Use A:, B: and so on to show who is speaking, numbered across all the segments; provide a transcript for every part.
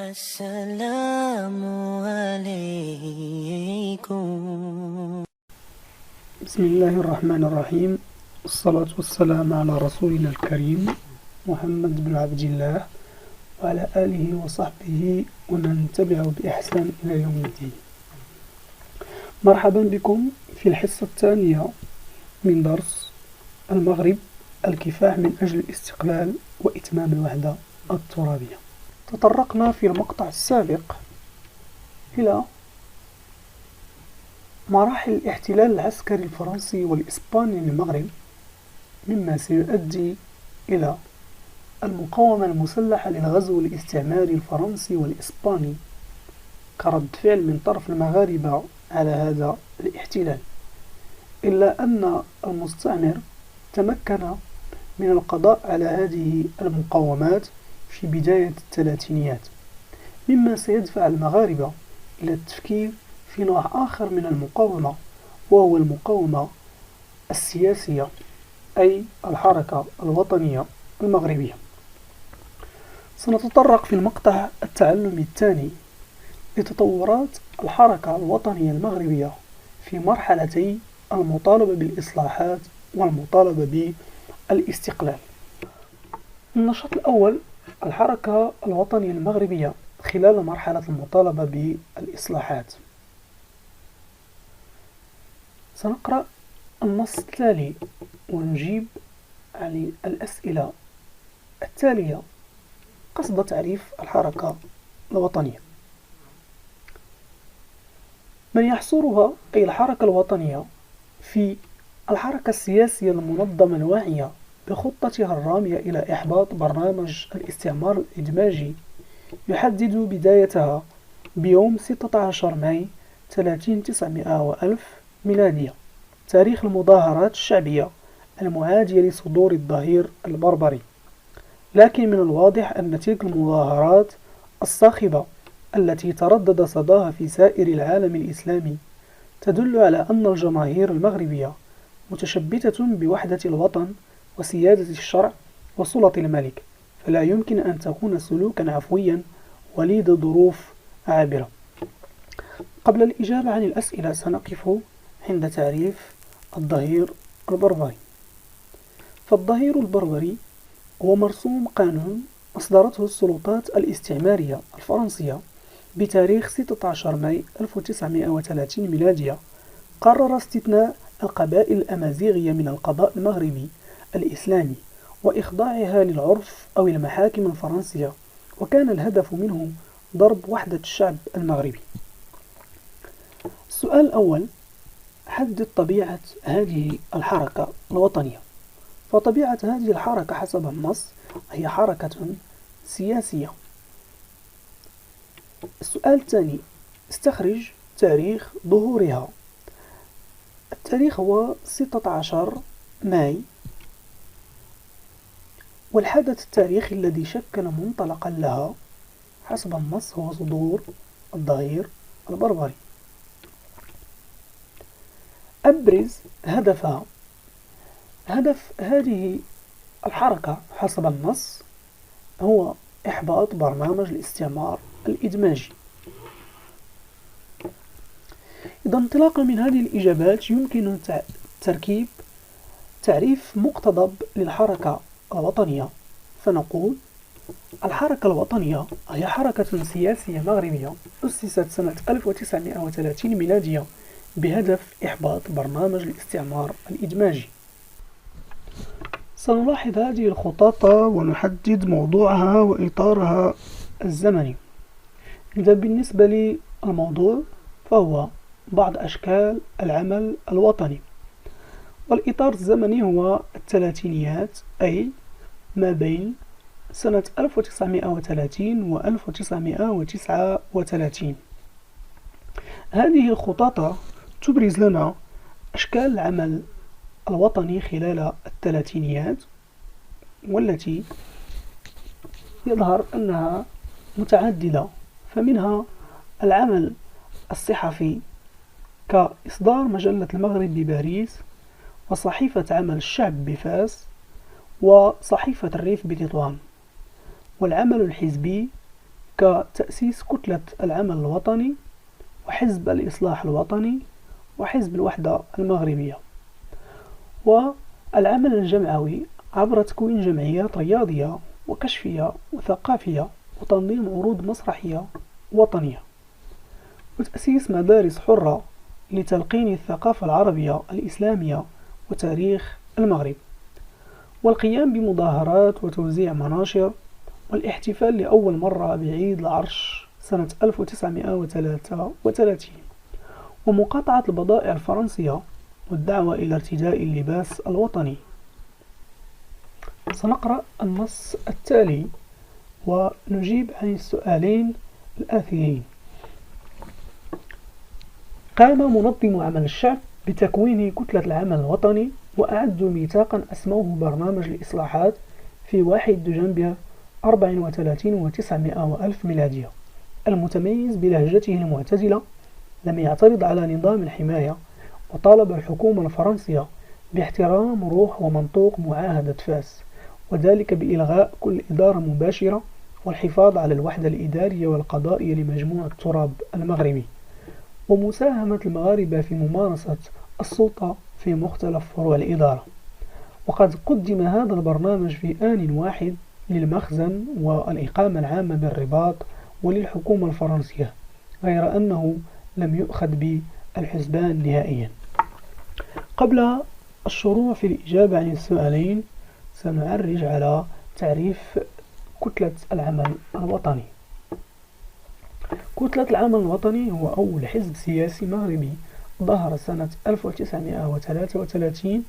A: السلام عليكم.
B: بسم الله الرحمن الرحيم، والصلاة والسلام على رسولنا الكريم محمد بن عبد الله وعلى آله وصحبه ومن تبعه بإحسان إلى يوم الدين. مرحبا بكم في الحصة الثانية من درس المغرب، الكفاح من أجل الاستقلال وإتمام الوحدة الترابية. تطرقنا في المقطع السابق إلى مراحل الاحتلال العسكري الفرنسي والإسباني للمغرب، مما سيؤدي إلى المقاومة المسلحة للغزو الاستعماري الفرنسي والإسباني كرد فعل من طرف المغاربة على هذا الاحتلال، إلا أن المستعمر تمكن من القضاء على هذه المقاومات في بداية الثلاثينيات، مما سيدفع المغاربة إلى التفكير في نوع آخر من المقاومة، وهو المقاومة السياسية، أي الحركة الوطنية المغربية. سنتطرق في المقطع التعلمي الثاني لتطورات الحركة الوطنية المغربية في مرحلتي المطالبة بالإصلاحات والمطالبة بالاستقلال. النشاط الأول، الحركة الوطنية المغربية خلال مرحلة المطالبة بالإصلاحات. سنقرأ النص التالي ونجيب عن الأسئلة التالية قصد تعريف الحركة الوطنية. من يحصرها أي الحركة الوطنية في الحركة السياسية المنظمة الواعية بخطتها الرامية إلى إحباط برنامج الاستعمار الإدماجي، يحدد بدايتها بيوم 16 ماي 3900 ميلادية تاريخ المظاهرات الشعبية المعادية لصدور الظهير البربري. لكن من الواضح أن تلك المظاهرات الصاخبة التي تردد صداها في سائر العالم الإسلامي تدل على أن الجماهير المغربية متشبتة بوحدة الوطن وسيادة الشرع وسلطة الملك، فلا يمكن أن تكون سلوكا عفويا وليد ظروف عابرة. قبل الإجابة عن الأسئلة سنقف عند تعريف الظهير البربري. فالظهير البربري هو مرسوم قانون أصدرته السلطات الاستعمارية الفرنسية بتاريخ 16 ماي 1930 ميلادية، قرر استثناء القبائل الأمازيغية من القضاء المغربي الإسلامي وإخضاعها للعرف أو المحاكم الفرنسية، وكان الهدف منه ضرب وحدة الشعب المغربي. السؤال الأول، حدد طبيعة هذه الحركة الوطنية. فطبيعة هذه الحركة حسب النص هي حركة سياسية. السؤال الثاني، استخرج تاريخ ظهورها. التاريخ هو 16 ماي، والحدث التاريخي الذي شكل منطلقا لها حسب النص هو صدور الظهير البربري. أبرز هدفها. هدف هذه الحركة حسب النص هو إحباط برنامج الاستعمار الإدماجي. إذا انطلاقا من هذه الإجابات يمكن تركيب تعريف مقتضب للحركة الوطنية، فنقول الحركة الوطنية هي حركة سياسية مغربية أسست سنة 1930 ميلادية بهدف إحباط برنامج الاستعمار الإدماجي. سنلاحظ هذه الخطط ونحدد موضوعها وإطارها الزمني. إذا بالنسبة للموضوع فهو بعض أشكال العمل الوطني، والإطار الزمني هو الثلاثينيات، أي ما بين سنة 1930 و 1939. هذه الخطط تبرز لنا أشكال العمل الوطني خلال الثلاثينيات، والتي يظهر أنها متعددة، فمنها العمل الصحفي كإصدار مجلة المغرب بباريس، وصحيفة عمل الشعب بفاس، وصحيفة الريف بتطوان، والعمل الحزبي كتأسيس كتلة العمل الوطني وحزب الإصلاح الوطني وحزب الوحدة المغربية، والعمل الجمعوي عبر تكوين جمعيات رياضية وكشفية وثقافية وتنظيم عروض مسرحية وطنية، وتأسيس مدارس حرة لتلقين الثقافة العربية الإسلامية وتاريخ المغرب، والقيام بمظاهرات وتوزيع مناشر، والاحتفال لأول مرة بعيد العرش سنة 1933، ومقاطعة البضائع الفرنسية والدعوة إلى ارتداء اللباس الوطني. سنقرأ النص التالي ونجيب عن السؤالين الآتيين. قام منظم عمل الشعب بتكوين كتلة العمل الوطني وأعدوا ميثاقا أسموه برنامج الإصلاحات في 1 دجنبر 34 و900 وألف ميلادية، المتميز بلهجته المعتدلة. لم يعترض على نظام الحماية، وطالب الحكومة الفرنسية باحترام روح ومنطوق معاهدة فاس، وذلك بإلغاء كل إدارة مباشرة والحفاظ على الوحدة الإدارية والقضائية لمجموع التراب المغربي، ومساهمة المغاربة في ممارسة السلطة في مختلف فروع الإدارة. وقد قدم هذا البرنامج في آن واحد للمخزن والإقامة العامة بالرباط وللحكومة الفرنسية، غير أنه لم يؤخذ بالحسبان نهائيا. قبل الشروع في الإجابة عن السؤالين سنعرج على تعريف كتلة العمل الوطني. كتلة العمل الوطني هو أول حزب سياسي مغربي ظهر سنة 1933،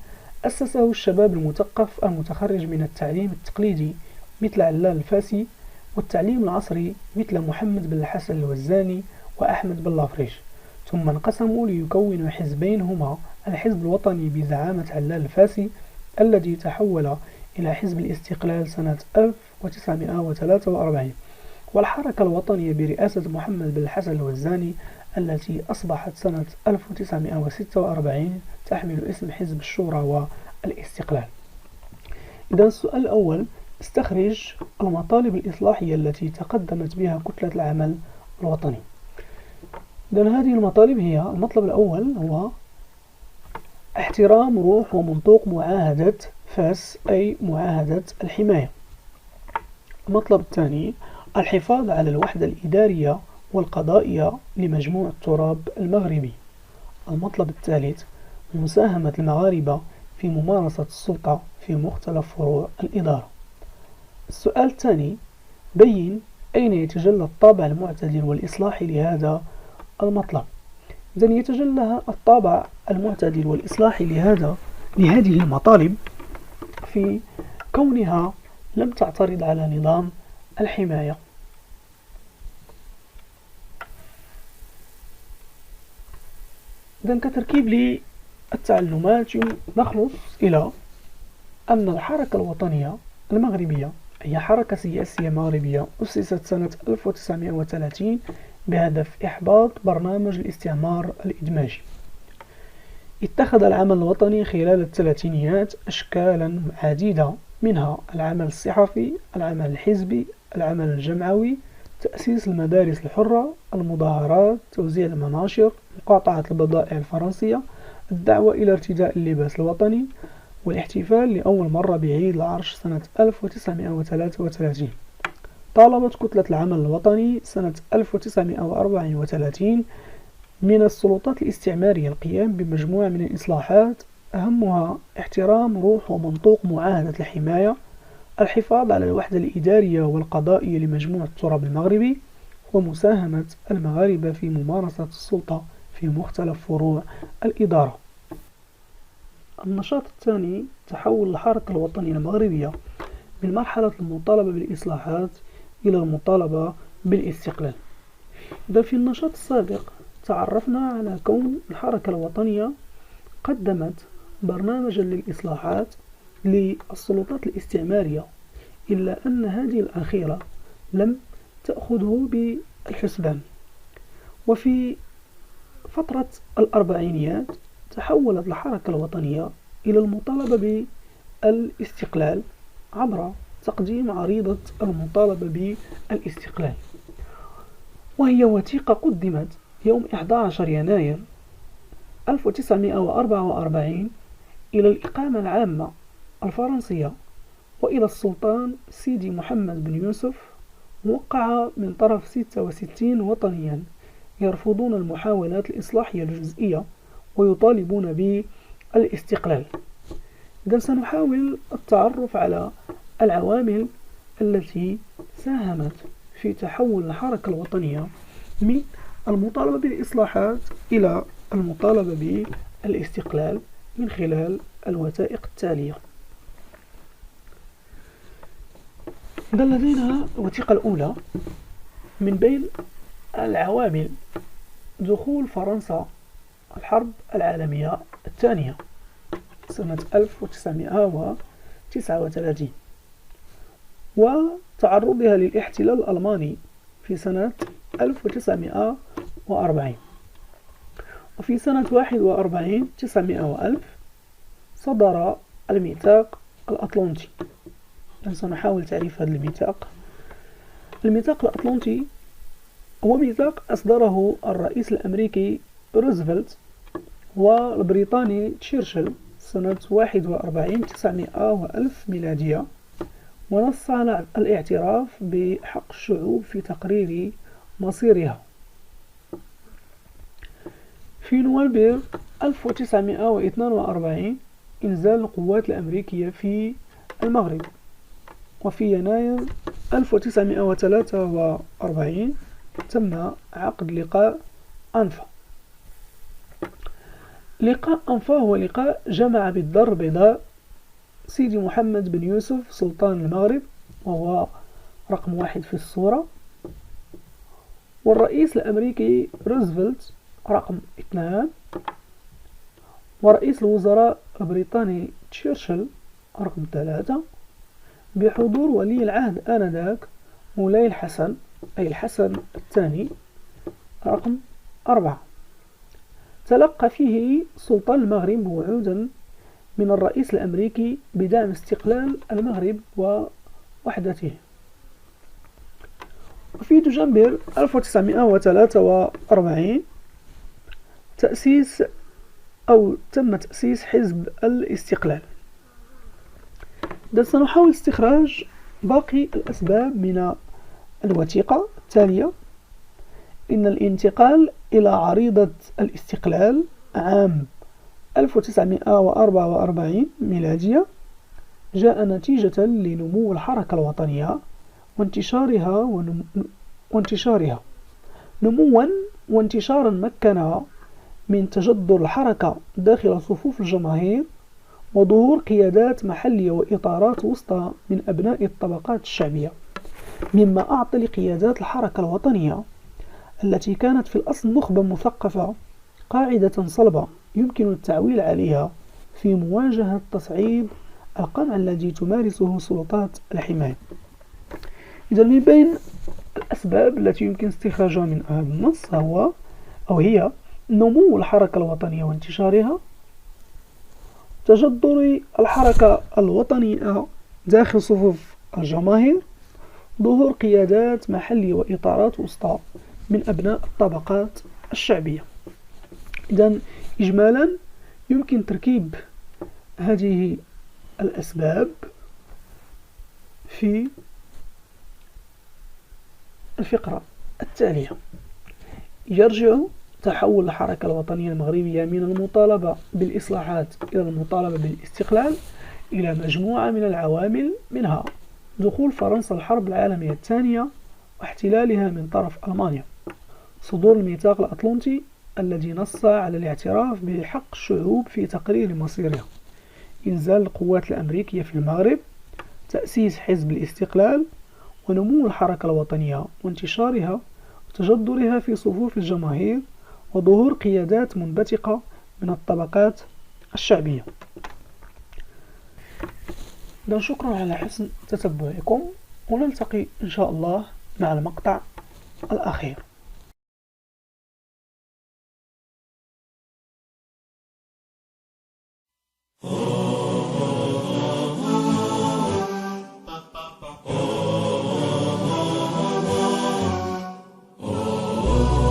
B: أسسه الشباب المثقف المتخرج من التعليم التقليدي مثل علال الفاسي، والتعليم العصري مثل محمد بن الحسن الوزاني وأحمد بن لافريش، ثم انقسموا ليكونوا حزبين هما الحزب الوطني بزعامة علال الفاسي الذي تحول إلى حزب الاستقلال سنة 1943، والحركة الوطنية برئاسة محمد بن الحسن الوزاني التي أصبحت سنة 1946 تحمل اسم حزب الشورى والاستقلال. إذا السؤال الأول: استخرج المطالب الإصلاحية التي تقدمت بها كتلة العمل الوطني. إذا هذه المطالب هي: المطلب الأول هو احترام روح ومنطوق معاهدة فاس أي معاهدة الحماية. المطلب الثاني: الحفاظ على الوحدة الإدارية والقضائية لمجموع التراب المغربي. المطلب الثالث: مساهمة المغاربة في ممارسة السلطة في مختلف فروع الإدارة. السؤال الثاني: بين أين يتجلى الطابع المعتدل والإصلاحي لهذا المطلب. إذن يتجلى الطابع المعتدل والإصلاحي لهذه المطالب في كونها لم تعترض على نظام الحماية. إذن كتركيب للتعلمات نخلص إلى أن الحركة الوطنية المغربية هي حركة سياسية مغربية أسست سنة 1930 بهدف إحباط برنامج الاستعمار الإدماجي. اتخذ العمل الوطني خلال الثلاثينيات أشكالا عديدة، منها العمل الصحفي، العمل الحزبي، العمل الجمعوي، تأسيس المدارس الحرة، المظاهرات، توزيع المناشر، مقاطعة البضائع الفرنسية، الدعوة إلى ارتداء اللباس الوطني، والاحتفال لأول مرة بعيد العرش سنة 1933. طالبت كتلة العمل الوطني سنة 1934 من السلطات الاستعمارية القيام بمجموعة من الإصلاحات، أهمها احترام روح ومنطوق معاهدة الحماية، الحفاظ على الوحدة الإدارية والقضائية لمجموع التراب المغربي، ومساهمة المغاربة في ممارسة السلطة في مختلف فروع الإدارة. النشاط الثاني: تحول الحركة الوطنية المغربية من مرحلة المطالبة بالإصلاحات إلى المطالبة بالاستقلال. إذا في النشاط السابق تعرفنا على كون الحركة الوطنية قدمت برنامجا للإصلاحات للسلطات الاستعمارية، إلا أن هذه الأخيرة لم تأخذه بالحسبان. وفي فترة الأربعينيات تحولت الحركة الوطنية إلى المطالبة بالاستقلال عبر تقديم عريضة المطالبة بالاستقلال، وهي وثيقة قدمت يوم 11 يناير 1944 إلى الإقامة العامة الفرنسية وإلى السلطان سيدي محمد بن يوسف، موقعة من طرف 66 وطنيا يرفضون المحاولات الإصلاحية الجزئية ويطالبون بالاستقلال. إذا سنحاول التعرف على العوامل التي ساهمت في تحول الحركة الوطنية من المطالبة بالإصلاحات إلى المطالبة بالاستقلال من خلال الوثائق التالية. إذا لدينا الوثيقة الأولى. من بين العوامل دخول فرنسا الحرب العالمية الثانية سنة 1939 وتعرضها للاحتلال الألماني في سنة 1940. وفي سنة 41 900 صدر الميثاق الأطلنطي. سنحاول تعريف هذا الميثاق. الميثاق الأطلنطي هو ميثاق أصدره الرئيس الأمريكي روزفلت والبريطاني تشرشل سنة 41 900 ميلادية، ونص على الاعتراف بحق الشعوب في تقرير مصيرها. في نوفمبر 1942 إنزال القوات الأمريكية في المغرب. وفي يناير 1943 تم عقد لقاء أنفا. لقاء أنفا هو لقاء جمع بالدار البيضاء سيدي محمد بن يوسف سلطان المغرب، وهو رقم 1 في الصورة، والرئيس الأمريكي روزفلت رقم 2، ورئيس الوزراء البريطاني تشرشل رقم 3، بحضور ولي العهد آنذاك مولاي الحسن أي الحسن الثاني رقم 4. تلقى فيه سلطان المغرب وعودا من الرئيس الأمريكي بدعم استقلال المغرب ووحدته. وفي دجنبر 1943 تم تأسيس حزب الاستقلال. سنحاول استخراج باقي الأسباب من الوثيقة التالية. إن الانتقال إلى عريضة الاستقلال عام 1944 ميلادية جاء نتيجة لنمو الحركة الوطنية وانتشارها نموا وانتشارا مكنها من تجذر الحركة داخل صفوف الجماهير وظهور قيادات محلية وإطارات وسطى من أبناء الطبقات الشعبية، مما أعطى لقيادات الحركة الوطنية التي كانت في الأصل نخبة مثقفة قاعدة صلبة يمكن التعويل عليها في مواجهة تصعيد القمع الذي تمارسه سلطات الحماية. إذا من بين الأسباب التي يمكن استخراجها من هذا النص هي نمو الحركة الوطنية وانتشارها، تجذر الحركة الوطنية داخل صفوف الجماهير، ظهور قيادات محلية وإطارات وسطى من أبناء الطبقات الشعبية. إذن إجمالا يمكن تركيب هذه الأسباب في الفقرة التالية. يرجع تحول الحركة الوطنية المغربية من المطالبة بالإصلاحات إلى المطالبة بالاستقلال إلى مجموعة من العوامل، منها دخول فرنسا الحرب العالمية الثانية واحتلالها من طرف ألمانيا، صدور الميثاق الأطلنطي الذي نص على الاعتراف بحق الشعوب في تقرير مصيرها، إنزال القوات الأمريكية في المغرب، تأسيس حزب الاستقلال، ونمو الحركة الوطنية وانتشارها وتجذرها في صفوف الجماهير، وظهور قيادات منبثقة من الطبقات الشعبية. شكرا على حسن تتبعكم، ونلتقي إن شاء الله مع المقطع الأخير.